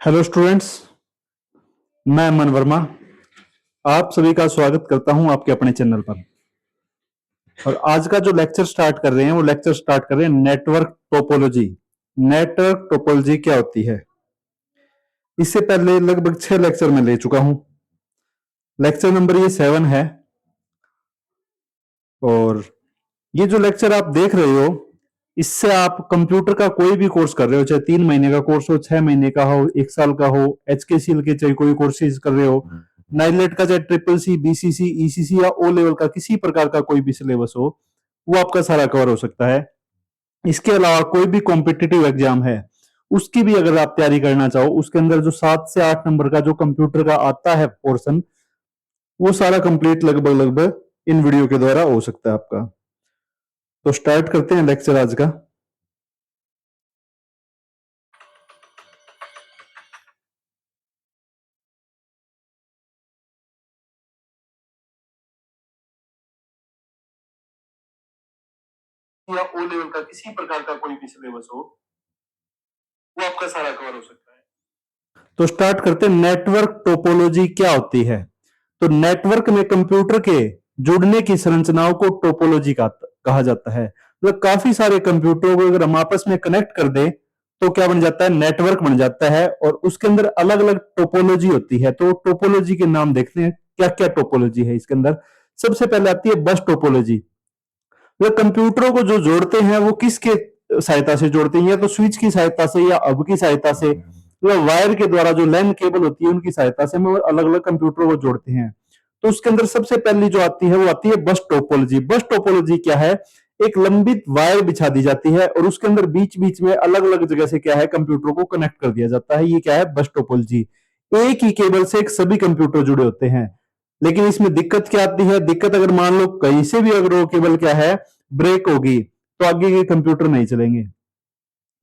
Hello students, मैं अमन वर्मा आप सभी का स्वागत करता हूं आपके अपने चैनल पर। और आज का जो लेक्चर स्टार्ट कर रहे हैं वो लेक्चर स्टार्ट कर रहे हैं नेटवर्क टोपोलॉजी। नेटवर्क टोपोलॉजी क्या होती है? इससे पहले लगभग 6 लेक्चर मैं ले चुका हूं। लेक्चर नंबर ये 7 है। और ये जो लेक्चर आप देख रहे हो, इससे आप कंप्यूटर का कोई भी कोर्स कर रहे हो, चाहे 3 महीने का कोर्स हो, 6 महीने का हो, 1 साल का हो, HKCL के चाहे कोई कोर्सेज कर रहे हो, नाइलेट का चाहे CCC, BCC, ECC या O लेवल का किसी प्रकार का कोई भी सिलेबस हो, वो आपका सारा कवर हो सकता है। इसके अलावा कोई भी कॉम्पिटिटिव एग्जाम है, उसकी भी अगर आप तैयारी करना चाहो, उसके अंदर जो 7 से 8 नंबर का जो कंप्यूटर का आता है पोर्शन, वो सारा कंप्लीट लगभग लगभग इन वीडियो के द्वारा हो सकता है आपका। तो स्टार्ट करते हैं लेक्चर आज का। या O लेवल का किसी प्रकार का कोई भी सिलेबस हो, वो आपका सारा कवर हो सकता है। तो स्टार्ट करते हैं, नेटवर्क टोपोलॉजी क्या होती है? तो नेटवर्क में कंप्यूटर के जुड़ने की संरचनाओं को टोपोलॉजी कहा जाता है। मतलब काफी सारे कंप्यूटरों को अगर हम आपस में कनेक्ट कर दें तो क्या बन जाता है? नेटवर्क बन जाता है। और उसके अंदर अलग अलग टोपोलॉजी होती है। तो टोपोलॉजी के नाम देखते हैं, क्या क्या टोपोलॉजी है इसके अंदर। सबसे पहले आती है बस टोपोलॉजी। वो कंप्यूटरों को जो जोड़ते हैं वो किसके सहायता से जोड़ते हैं? या तो स्विच की सहायता से या हब की सहायता से, मतलब वायर के द्वारा जो लैन केबल होती है उनकी सहायता से वो अलग अलग कंप्यूटरों को जोड़ते हैं। तो उसके अंदर सबसे पहली जो आती है वो आती है बस टोपोलॉजी। बस टोपोलॉजी क्या है? एक लंबित वायर बिछा दी जाती है और उसके अंदर बीच बीच में अलग अलग जगह से क्या है, कंप्यूटरों को कनेक्ट कर दिया जाता है। ये क्या है? बस टोपोलॉजी। एक ही केबल से एक सभी कंप्यूटर जुड़े होते हैं। लेकिन इसमें दिक्कत क्या आती है? दिक्कत अगर मान लो कहीं से भी अगर वो केबल क्या है, ब्रेक होगी, तो आगे के कंप्यूटर नहीं चलेंगे।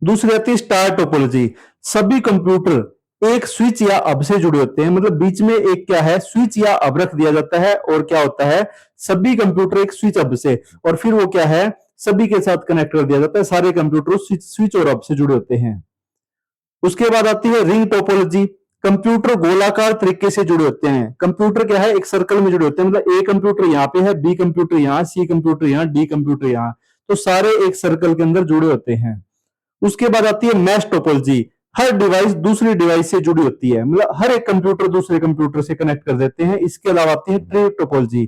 दूसरी आती है स्टार टोपोलॉजी। सभी कंप्यूटर एक स्विच या हब से जुड़े होते हैं। मतलब बीच में एक क्या है, स्विच या हब रख दिया जाता है और क्या होता है, सभी कंप्यूटर एक स्विच हब से, और फिर वो क्या है, सभी के साथ कनेक्ट कर दिया जाता है। सारे कंप्यूटर स्विच और हब से जुड़े होते हैं। उसके बाद आती है रिंग टोपोलॉजी। कंप्यूटर गोलाकार तरीके से जुड़े होते हैं। कंप्यूटर क्या है, एक सर्कल में जुड़े होते हैं। मतलब ए कंप्यूटर यहाँ पे है, बी कंप्यूटर यहाँ, सी कंप्यूटर यहाँ, डी कंप्यूटर यहाँ, तो सारे एक सर्कल के अंदर जुड़े होते हैं। उसके बाद आती है मैश टोपोलॉजी। हर डिवाइस दूसरी डिवाइस से जुड़ी होती है। मतलब हर एक कंप्यूटर दूसरे कंप्यूटर से कनेक्ट कर देते हैं। इसके अलावा आती है ट्री टोपोलॉजी।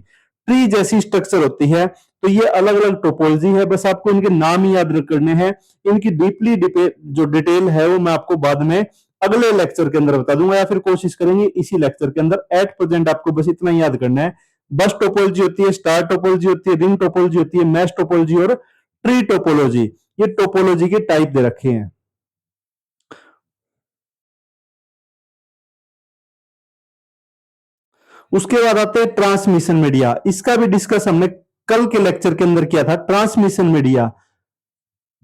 ट्री जैसी स्ट्रक्चर होती है। तो ये अलग अलग टोपोलॉजी है, बस आपको इनके नाम ही याद करने हैं। इनकी डीपली जो डिटेल है वो मैं आपको बाद में अगले लेक्चर के अंदर बता दूंगा, या फिर कोशिश करेंगे इसी लेक्चर के अंदर। एट प्रेजेंट आपको बस इतना ही याद करना है। बस टोपोलॉजी होती है, स्टार टोपोलॉजी होती है, रिंग टोपोलॉजी होती है, मैश टोपोलॉजी और ट्री टोपोलॉजी। ये टोपोलॉजी के टाइप दे रखे हैं। उसके बाद आते हैं ट्रांसमिशन मीडिया। इसका भी डिस्कस हमने कल के लेक्चर के अंदर किया था। ट्रांसमिशन मीडिया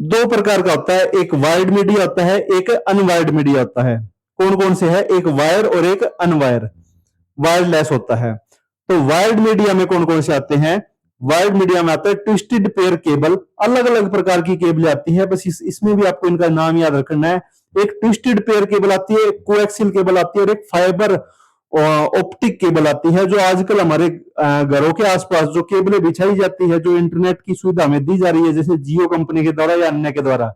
दो प्रकार का होता है, एक वायर्ड मीडिया होता है, एक अनवायर्ड मीडिया होता है। कौन कौन से है? एक वायर और एक अनवायर, वायरलेस होता है। तो वायर्ड मीडिया में कौन कौन से आते हैं? वायर्ड मीडिया में आता है ट्विस्टेड पेयर केबल। अलग अलग प्रकार की केबल आती है, बस इसमें भी आपको इनका नाम याद रखना है। एक ट्विस्टेड पेयर केबल आती है, एक कोएक्सियल केबल आती है और एक फाइबर ऑप्टिक केबल आती है। जो आजकल हमारे घरों के आसपास जो केबलें बिछाई जाती है, जो इंटरनेट की सुविधा हमें दी जा रही है, जैसे जियो कंपनी के द्वारा या अन्य के द्वारा,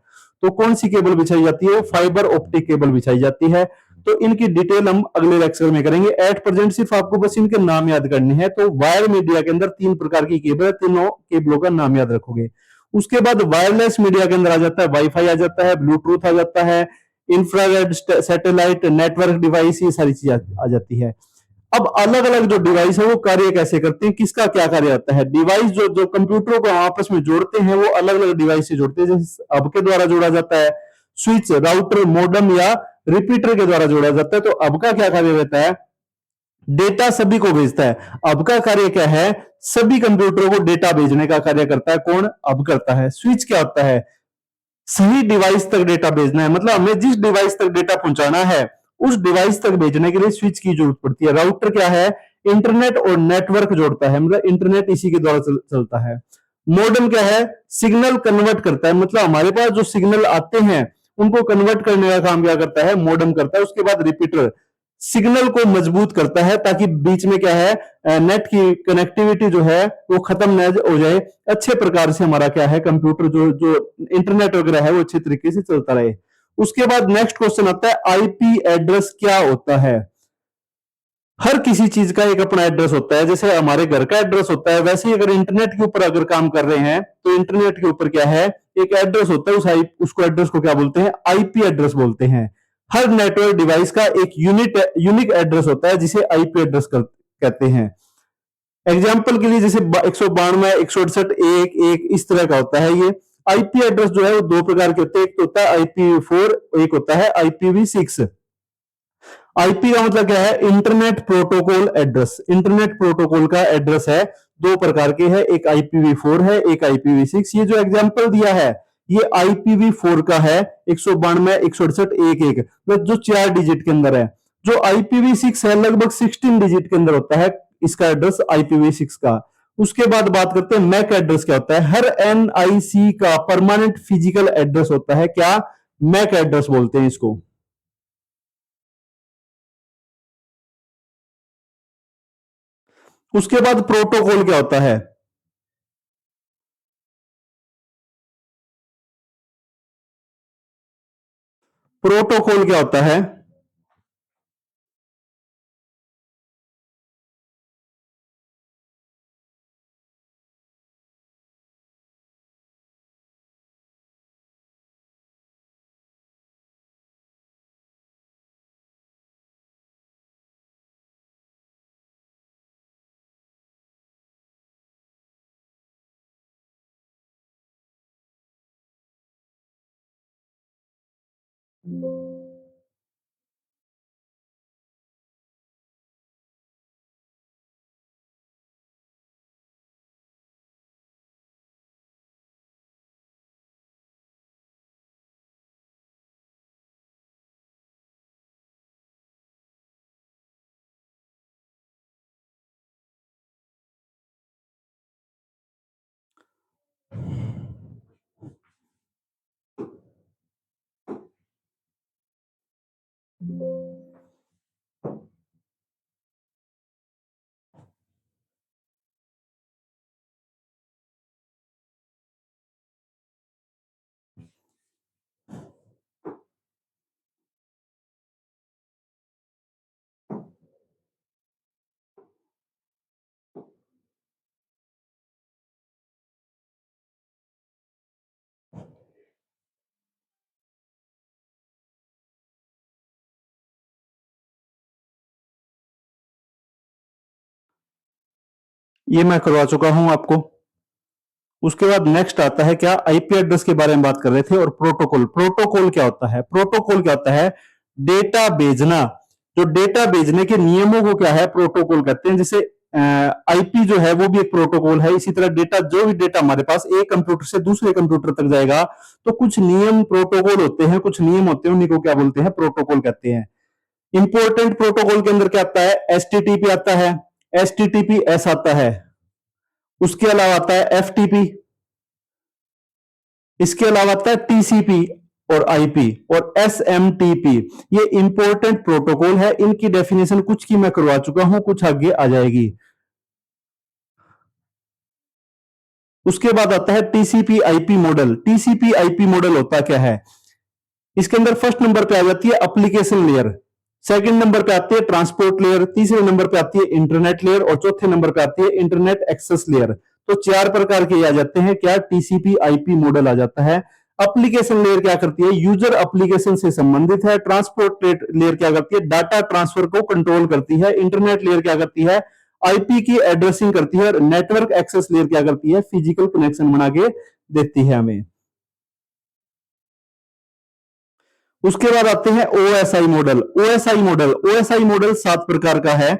तो कौन सी केबल बिछाई जाती है? फाइबर ऑप्टिक केबल बिछाई जाती है। तो इनकी डिटेल हम अगले लेक्चर में करेंगे। एट प्रेजेंट सिर्फ आपको बस इनके नाम याद करने हैं। तो वायर मीडिया के अंदर 3 प्रकार की केबल है, तीनों केबलों का नाम याद रखोगे। उसके बाद वायरलेस मीडिया के अंदर आ जाता है वाईफाई, आ जाता है ब्लूटूथ, आ जाता है इंफ्रारेड, सैटेलाइट, नेटवर्क डिवाइस, ये सारी चीजें आ जाती है। अब अलग अलग जो डिवाइस है वो कार्य कैसे करते हैं, किसका क्या कार्य आता है? डिवाइस जो जो कंप्यूटरों को आपस में जोड़ते हैं वो अलग अलग डिवाइस से जोड़ते हैं। जैसे हब के द्वारा जोड़ा जाता है, स्विच, राउटर, मॉडेम या रिपीटर के द्वारा जोड़ा जाता है। तो हब का क्या कार्य रहता है? डेटा सभी को भेजता है। हब का कार्य क्या है? सभी कंप्यूटरों को डेटा भेजने का कार्य करता है। कौन? हब करता है। स्विच क्या होता है? सही डिवाइस तक डेटा भेजना है। मतलब हमें जिस डिवाइस तक डेटा पहुंचाना है उस डिवाइस तक भेजने के लिए स्विच की जरूरत पड़ती है। राउटर क्या है? इंटरनेट और नेटवर्क जोड़ता है, मतलब इंटरनेट इसी के द्वारा चलता है। मॉडेम क्या है? सिग्नल कन्वर्ट करता है। मतलब हमारे पास जो सिग्नल आते हैं उनको कन्वर्ट करने का काम क्या करता है, मॉडेम करता है। उसके बाद रिपीटर सिग्नल को मजबूत करता है ताकि बीच में क्या है, नेट की कनेक्टिविटी जो है वो खत्म न हो जाए, अच्छे प्रकार से हमारा क्या है कंप्यूटर जो जो इंटरनेट वगैरह है वो अच्छे तरीके से चलता रहे। उसके बाद नेक्स्ट क्वेश्चन आता है आईपी एड्रेस क्या होता है। हर किसी चीज का एक अपना एड्रेस होता है, जैसे हमारे घर का एड्रेस होता है, वैसे ही अगर इंटरनेट के ऊपर अगर काम कर रहे हैं तो इंटरनेट के ऊपर क्या है, एक एड्रेस होता है, उसको एड्रेस को क्या बोलते हैं, आईपी एड्रेस बोलते हैं। हर नेटवर्क डिवाइस का एक यूनिक एड्रेस होता है जिसे आईपी एड्रेस कहते हैं। एग्जाम्पल के लिए जैसे 192 168 एक एक इस तरह का होता है। ये आईपी एड्रेस जो है वो दो प्रकार के होते हैं, एक तो होता है IPv4, एक होता है IPv6। आईपी का मतलब क्या है, internet protocol address. Internet protocol का एड्रेस है, दो प्रकार के हैं, एक IPv4 है, एक IPv6। ये जो एग्जांपल दिया है ये IPv4 का है, 192 168 एक एक, जो 4 डिजिट के अंदर है। जो IPv6 है लगभग 16 डिजिट के अंदर होता है इसका एड्रेस IPv6 का। उसके बाद बात करते हैं मैक एड्रेस क्या होता है। हर NIC का परमानेंट फिजिकल एड्रेस होता है, क्या, मैक एड्रेस बोलते हैं इसको। उसके बाद प्रोटोकॉल क्या होता है। प्रोटोकॉल क्या होता है, ये मैं करवा चुका हूं आपको। उसके बाद नेक्स्ट आता है क्या, आईपी एड्रेस के बारे में बात कर रहे थे। और प्रोटोकॉल, प्रोटोकॉल क्या होता है, प्रोटोकॉल क्या होता है, डेटा भेजना। जो डेटा भेजने के नियमों को क्या है, प्रोटोकॉल कहते हैं। जैसे आईपी जो है वो भी एक प्रोटोकॉल है, इसी तरह डेटा, जो भी डेटा हमारे पास एक कंप्यूटर से दूसरे कंप्यूटर तक जाएगा तो कुछ नियम प्रोटोकॉल होते हैं, कुछ नियम होते हैं, उन्हीं को क्या बोलते हैं, प्रोटोकॉल कहते हैं। इंपॉर्टेंट प्रोटोकॉल के अंदर क्या आता है, एचटीटीपी आता है, एचटीटीपीएस आता है, उसके अलावा आता है एफटीपी, इसके अलावा आता है टीसीपी और आईपी और एसएमटीपी। ये इंपॉर्टेंट प्रोटोकॉल है, इनकी डेफिनेशन कुछ की मैं करवा चुका हूं, कुछ आगे आ जाएगी। उसके बाद आता है TCP IP model. TCP IP model होता क्या है, इसके अंदर फर्स्ट नंबर पे आ जाती है एप्लीकेशन लेयर, सेकंड नंबर पे आती है ट्रांसपोर्ट लेयर, तीसरे नंबर पे आती है इंटरनेट लेयर और चौथे नंबर पे आती है इंटरनेट एक्सेस लेयर। तो 4 प्रकार के आ जाते हैं, क्या, टीसीपी आईपी मॉडल आ जाता है। एप्लीकेशन लेयर क्या करती है, यूजर एप्लीकेशन से संबंधित है। ट्रांसपोर्ट लेयर क्या करती है, डाटा ट्रांसफर को कंट्रोल करती है। इंटरनेट लेयर क्या करती है, आईपी की एड्रेसिंग करती है। नेटवर्क एक्सेस लेयर क्या करती है, फिजिकल कनेक्शन बना के देती है हमें। उसके बाद आते हैं OSI model. OSI model, OSI model 7 प्रकार का है।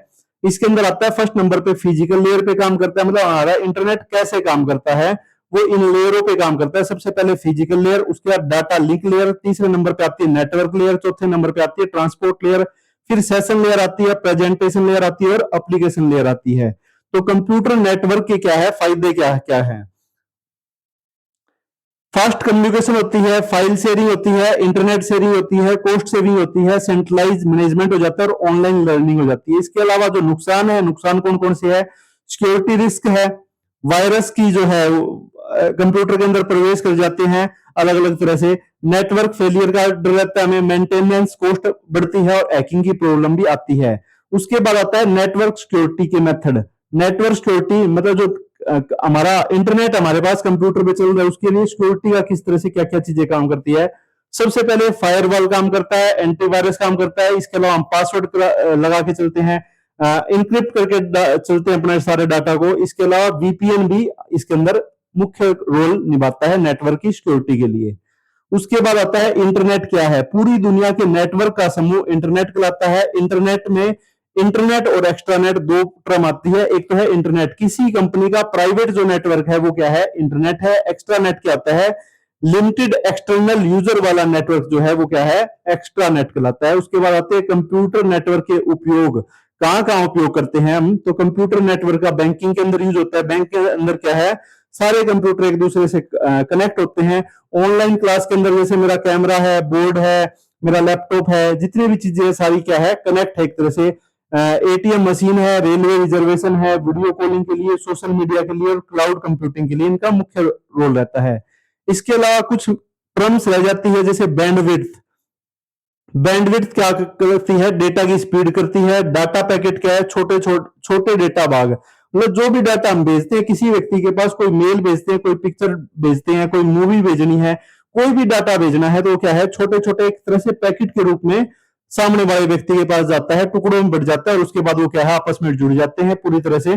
इसके अंदर आता है फर्स्ट नंबर पे फिजिकल लेयर पे काम करता है, मतलब हमारा इंटरनेट कैसे काम करता है वो इन लेयरों पे काम करता है। सबसे पहले फिजिकल लेयर, उसके बाद डाटा लिंक लेयर, तीसरे नंबर पे आती है नेटवर्क लेयर, चौथे नंबर पे आती है ट्रांसपोर्ट लेयर, फिर सेशन लेयर आती है, प्रेजेंटेशन लेयर आती है और एप्लीकेशन लेयर आती है। तो कंप्यूटर नेटवर्क के क्या है फायदे, क्या क्या है। फास्ट कम्युनिकेशन होती है, फाइल शेयरिंग होती है, इंटरनेट शेयरिंग होती है, कॉस्ट सेविंग होती है, सेंट्रलाइज मैनेजमेंट हो जाता है और ऑनलाइन लर्निंग हो जाती है। इसके अलावा जो नुकसान है, नुकसान कौन कौन से है? सिक्योरिटी रिस्क है, वायरस की जो है कंप्यूटर के अंदर प्रवेश कर जाते हैं अलग अलग तरह से, नेटवर्क फेलियर का डर रहता है हमें, मेंटेनेंस कॉस्ट बढ़ती है और हैकिंग की प्रॉब्लम भी आती है। उसके बाद आता है नेटवर्क सिक्योरिटी के मेथड। नेटवर्क सिक्योरिटी मतलब जो हमारा इंटरनेट हमारे पास कंप्यूटर पे चल रहा है, उसके लिए सिक्योरिटी का किस तरह से क्या क्या चीजें काम करती है। सबसे पहले फायरवॉल काम करता है, एंटीवायरस काम करता है, इसके अलावा हम पासवर्ड लगा के चलते हैं, इंक्रिप्ट करके चलते हैं अपने सारे डाटा को। इसके अलावा वीपीएन भी इसके अंदर मुख्य रोल निभाता है नेटवर्क की सिक्योरिटी के लिए। उसके बाद आता है इंटरनेट क्या है? पूरी दुनिया के नेटवर्क का समूह इंटरनेट कहलाता है। इंटरनेट में इंटरनेट और एक्स्ट्रानेट दो टर्म आती है। एक तो है इंटरनेट, किसी कंपनी का प्राइवेट जो नेटवर्क है वो क्या है? इंटरनेट है। एक्स्ट्रानेट क्या होता है? लिमिटेड एक्सटर्नल यूजर वाला नेटवर्क जो है वो क्या है? एक्स्ट्रानेट कहलाता है। उसके बाद आते हैं कंप्यूटर नेटवर्क के उपयोग। कहां कहां उपयोग करते हैं हम? तो कंप्यूटर नेटवर्क का बैंकिंग के अंदर यूज होता है। बैंक के अंदर क्या है? सारे कंप्यूटर एक दूसरे से कनेक्ट होते हैं। ऑनलाइन क्लास के अंदर जैसे मेरा कैमरा है, बोर्ड है, मेरा लैपटॉप है, जितनी भी चीजें सारी क्या है? कनेक्ट है एक तरह से। एटीएम मशीन है, रेलवे रिजर्वेशन है, वीडियो कॉलिंग के लिए, सोशल मीडिया के लिए और क्लाउड कंप्यूटिंग के लिए इनका मुख्य रोल रहता है। इसके अलावा कुछ टर्म्स रह जाती है जैसे बैंडविड्थ। बैंडविड्थ क्या करती है? डेटा की स्पीड करती है। डाटा पैकेट क्या है? छोटे डेटा भाग, मतलब जो भी डाटा हम भेजते हैं किसी व्यक्ति के पास, कोई मेल भेजते हैं, कोई पिक्चर भेजते हैं, कोई मूवी भेजनी है, कोई भी डाटा भेजना है तो क्या है? छोटे छोटे एक तरह से पैकेट के रूप में सामने वाले व्यक्ति के पास जाता है, टुकड़ों में बढ़ जाता है और उसके बाद वो क्या है? आपस में जुड़ जाते हैं पूरी तरह से।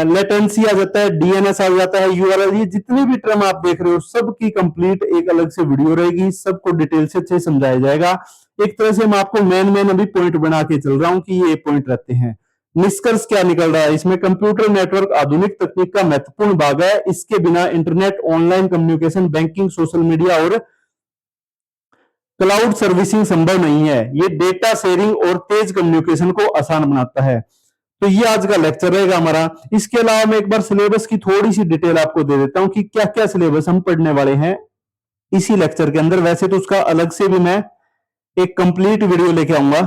लेटेंसी आ जाता है, डीएनएस आ जाता है, यूआरएल, ये जितने भी टर्म आप देख रहे हो सबकी कंप्लीट एक अलग से वीडियो रहेगी, सबको डिटेल से अच्छे समझाया जाएगा। एक तरह से मैं आपको मेन अभी पॉइंट बना के चल रहा हूं कि ये पॉइंट रहते हैं। निष्कर्ष क्या निकल रहा है इसमें? कंप्यूटर नेटवर्क आधुनिक तकनीक का महत्वपूर्ण भाग है। इसके बिना internet, online communication, banking, social media और क्लाउड सर्विसिंग संभव नहीं है। ये डेटा शेयरिंग और तेज कम्युनिकेशन को आसान बनाता है। तो ये आज का लेक्चर रहेगा हमारा। इसके अलावा मैं एक बार सिलेबस की थोड़ी सी डिटेल आपको दे देता हूं कि क्या क्या सिलेबस हम पढ़ने वाले हैं इसी लेक्चर के अंदर। वैसे तो उसका अलग से भी मैं एक कंप्लीट वीडियो लेके आऊंगा,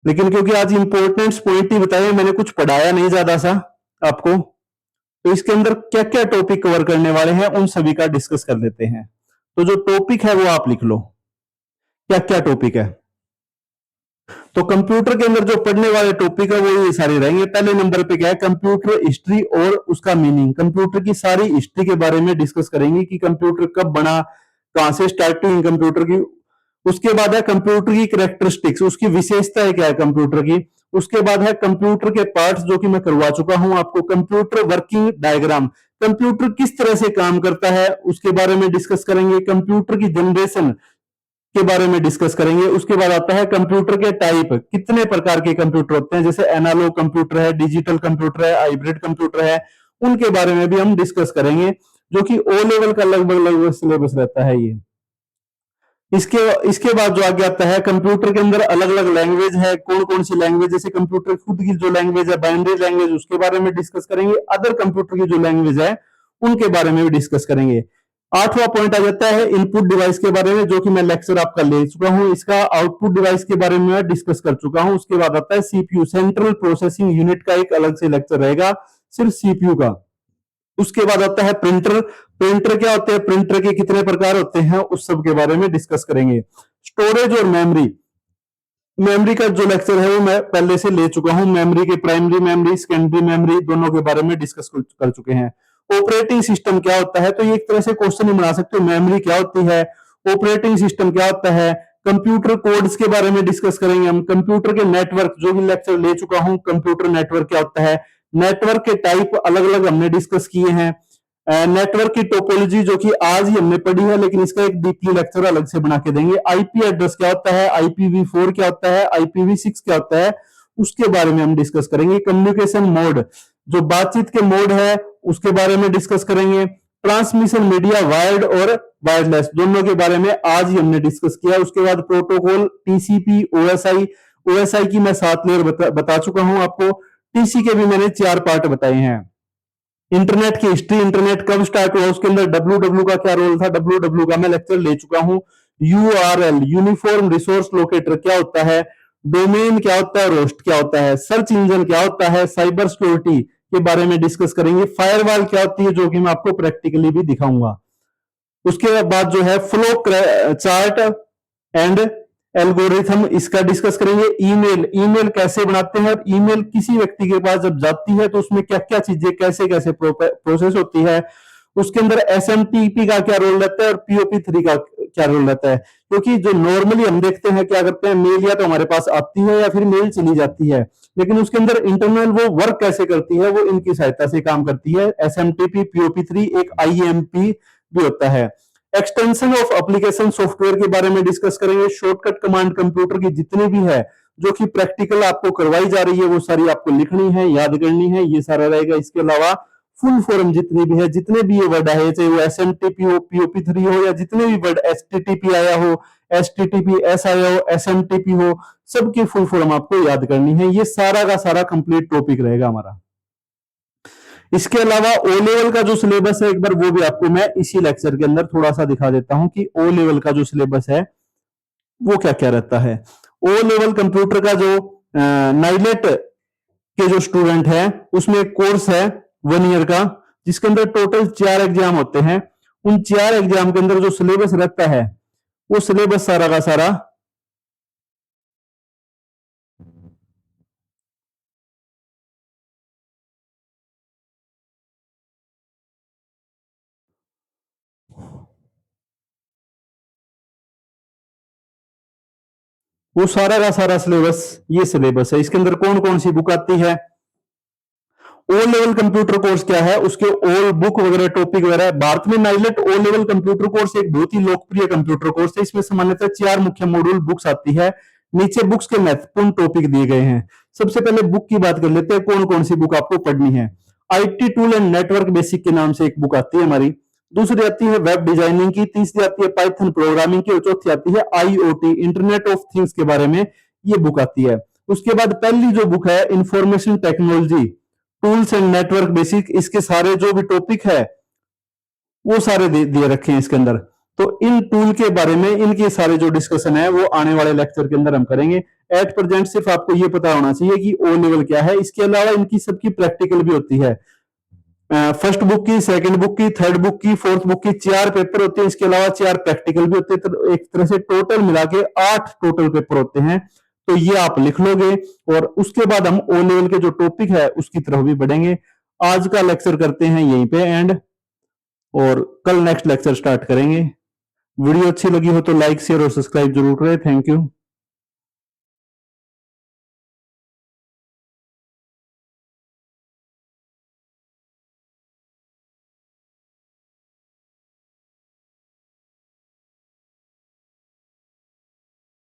लेकिन क्योंकि आज इंपॉर्टेंट पॉइंट ही बताए, मैंने कुछ पढ़ाया नहीं ज्यादा सा आपको, तो इसके अंदर क्या क्या टॉपिक कवर करने वाले हैं उन सभी का डिस्कस कर लेते हैं। तो जो टॉपिक है वो आप लिख लो, क्या क्या टॉपिक है। तो कंप्यूटर के अंदर जो पढ़ने वाले टॉपिक है वो ये सारे रहेंगे। पहले नंबर पे क्या है? कंप्यूटर हिस्ट्री और उसका मीनिंग। कंप्यूटर की सारी हिस्ट्री के बारे में डिस्कस करेंगे कि कंप्यूटर कब बना, कहां से स्टार्टिंग हुई कंप्यूटर की। उसके बाद है कंप्यूटर की कैरेक्टरिस्टिक्स, उसकी विशेषताएं क्या है कंप्यूटर की। उसके बाद है कंप्यूटर के पार्ट्स जो कि मैं करवा चुका हूं आपको। कंप्यूटर वर्किंग डायग्राम, कंप्यूटर किस तरह से काम करता है उसके बारे में डिस्कस करेंगे। कंप्यूटर की जनरेशन के बारे में डिस्कस करेंगे। उसके बाद आता है कंप्यूटर के टाइप, कितने प्रकार के कंप्यूटर होते हैं, जैसे एनालॉग कंप्यूटर है, डिजिटल कंप्यूटर है, हाइब्रिड कंप्यूटर है, उनके बारे में भी हम डिस्कस करेंगे, जो कि ओ लेवल का लगभग लगभग सिलेबस रहता है ये। इसके इसके बाद जो आगे आता है, कंप्यूटर के अंदर अलग अलग लैंग्वेज है, कौन कौन सी लैंग्वेज, जैसे कंप्यूटर खुद की जो लैंग्वेज है बाइनरी लैंग्वेज, उसके बारे में डिस्कस करेंगे। अदर कंप्यूटर की जो लैंग्वेज है उनके बारे में भी डिस्कस करेंगे। आठवां पॉइंट आ जाता है इनपुट डिवाइस के बारे में, जो कि मैं लेक्चर आपका ले चुका हूं। इसका आउटपुट डिवाइस के बारे में मैं डिस्कस कर चुका हूं। उसके बाद आता है सीपीयू, सेंट्रल प्रोसेसिंग यूनिट का एक अलग से लेक्चर रहेगा सिर्फ सीपीयू का। उसके बाद आता है प्रिंटर। प्रिंटर क्या होते हैं, प्रिंटर के कितने प्रकार होते हैं, उस सब के बारे में डिस्कस करेंगे। स्टोरेज और मेमोरी, मेमोरी का जो लेक्चर है वो मैं पहले से ले चुका हूं। मेमोरी के प्राइमरी मेमोरी, सेकेंडरी मेमोरी दोनों के बारे में डिस्कस कर चुके हैं। ऑपरेटिंग सिस्टम क्या होता है, तो ये एक तरह से क्वेश्चन ही बना सकते हो, मेमोरी क्या होती है, ऑपरेटिंग सिस्टम क्या होता है। कंप्यूटर कोड्स के बारे में डिस्कस करेंगे हम। कंप्यूटर के नेटवर्क जो भी लेक्चर ले चुका हूं, कंप्यूटर नेटवर्क क्या होता है, नेटवर्क के टाइप अलग अलग हमने डिस्कस किए हैं। नेटवर्क की टोपोलॉजी जो कि आज ही हमने पढ़ी है, लेकिन इसका एक डीपली लेक्चर अलग से बना के देंगे। आईपी एड्रेस क्या होता है, IPv4 क्या होता है, IPv6 क्या होता है, उसके बारे में हम डिस्कस करेंगे। कम्युनिकेशन मोड, जो बातचीत के मोड है उसके बारे में डिस्कस करेंगे। ट्रांसमिशन मीडिया वायर्ड और वायरलेस दोनों के बारे में आज ही हमने डिस्कस किया। उसके बाद प्रोटोकॉल, TCP, OSI की मैं 7 लेयर बता चुका हूं आपको। TC के भी मैंने 4 पार्ट बताए हैं। इंटरनेट की हिस्ट्री, इंटरनेट कब स्टार्ट हुआ, उसके अंदर डब्ल्यू का क्या रोल था, डब्ल्यू का मैं लेक्चर ले चुका हूं। यूआरएल यूनिफॉर्म रिसोर्स लोकेटर क्या होता है, डोमेन क्या होता है, रोस्ट क्या होता है, सर्च इंजन क्या होता है, साइबर सिक्योरिटी के बारे में डिस्कस करेंगे, फायरवॉल क्या होती है जो कि मैं आपको प्रैक्टिकली भी दिखाऊंगा। उसके बाद जो है फ्लो चार्ट एंड एल्गोरिथम, इसका डिस्कस करेंगे। ईमेल, ईमेल कैसे बनाते हैं, और ईमेल किसी व्यक्ति के पास जब जाती है तो उसमें क्या क्या चीजें कैसे कैसे प्रोसेस होती है, उसके अंदर एसएमटीपी का क्या रोल रहता है और पीओपी 3 का क्या रोल रहता है। क्योंकि जो नॉर्मली हम देखते हैं क्या करते हैं, मेल या तो हमारे पास आती है या फिर मेल चली जाती है, लेकिन उसके अंदर इंटरनल वो वर्क कैसे करती है, वो इनकी सहायता से काम करती है। एसएमटीपी, पीओपी 3, एक आईएमपी भी होता है। एक्सटेंशन ऑफ एप्लीकेशन सॉफ्टवेयर के बारे में डिस्कस करेंगे। शॉर्टकट कमांड कंप्यूटर की जितनी भी है जो कि प्रैक्टिकल आपको करवाई जा रही है वो सारी आपको लिखनी है, याद करनी है, ये सारा रहेगा। इसके अलावा फुल फॉर्म जितनी भी है, जितने भी ये वर्ड आए, चाहे वो एसएमटीपी हो, पीओपी 3 हो, या जितने भी वर्ड एचटीटीपी आया हो, एचटीटीपीएस आया हो, एसएमटीपी हो, सबकी फुल फॉर्म आपको याद करनी है। ये सारा का सारा कंप्लीट टॉपिक रहेगा हमारा। इसके अलावा ओ लेवल का जो सिलेबस है एक बार वो भी आपको मैं इसी लेक्चर के अंदर थोड़ा सा दिखा देता हूं कि ओ लेवल का जो सिलेबस है वो क्या क्या रहता है। ओ लेवल कंप्यूटर का जो नाइलेट के जो स्टूडेंट है उसमें एक कोर्स है 1 ईयर का, जिसके अंदर टोटल 4 एग्जाम होते हैं। उन 4 एग्जाम के अंदर जो सिलेबस रहता है वो सिलेबस सारा का सारा वो सारा का सारा सिलेबस ये सिलेबस है। इसके अंदर कौन कौन सी बुक आती है, ओ लेवल कंप्यूटर कोर्स क्या है, उसके ऑल बुक वगैरह टॉपिक वगैरह। भारत में NIELIT O level computer course एक बहुत ही लोकप्रिय कंप्यूटर कोर्स है। इसमें सामान्यतः 4 मुख्य मॉड्यूल बुक्स आती है। नीचे बुक्स के महत्वपूर्ण टॉपिक दिए गए हैं। सबसे पहले बुक की बात कर लेते हैं, कौन कौन सी बुक आपको पढ़नी है। IT tool and network basic के नाम से एक बुक आती है हमारी। दूसरी आती है वेब डिजाइनिंग की, तीसरी आती है पाइथन प्रोग्रामिंग की, और चौथी आती है आईओटी इंटरनेट ऑफ थिंग्स के बारे में ये बुक आती है। उसके बाद पहली जो बुक है information technology tools and network basic, इसके सारे जो भी टॉपिक है वो सारे दिए रखे हैं इसके अंदर। तो इन टूल के बारे में इनके सारे जो डिस्कशन है वो आने वाले लेक्चर के अंदर हम करेंगे। एट प्रेजेंट सिर्फ आपको ये पता होना चाहिए कि ओ लेवल क्या है। इसके अलावा इनकी सबकी प्रैक्टिकल भी होती है। फर्स्ट बुक की, सेकंड बुक की, थर्ड बुक की, फोर्थ बुक की 4 पेपर होते हैं। इसके अलावा 4 प्रैक्टिकल भी होते हैं। तो एक तरह से टोटल मिला के 8 टोटल पेपर होते हैं। तो ये आप लिख लोगे और उसके बाद हम ओ लेवल के जो टॉपिक है उसकी तरफ भी बढ़ेंगे। आज का लेक्चर करते हैं यहीं पे एंड, और कल नेक्स्ट लेक्चर स्टार्ट करेंगे। वीडियो अच्छी लगी हो तो लाइक शेयर और सब्सक्राइब जरूर करें। Thank you.